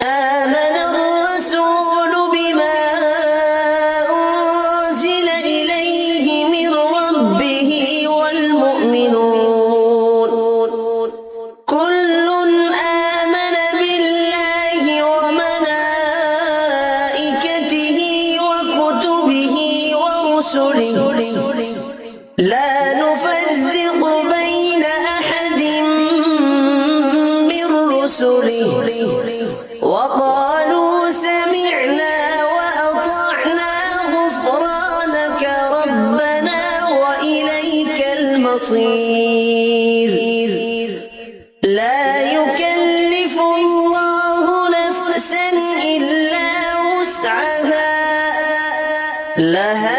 آمن الرسول بما أنزل إليه من ربه والمؤمنون كل آمن بالله وملائكته وكتبه ورسله لا نفرق بين أحد من رسله وقالوا سمعنا وأطعنا غفرانك ربنا وإليك المصير لا يكلف الله نفسا إلا وسعها لها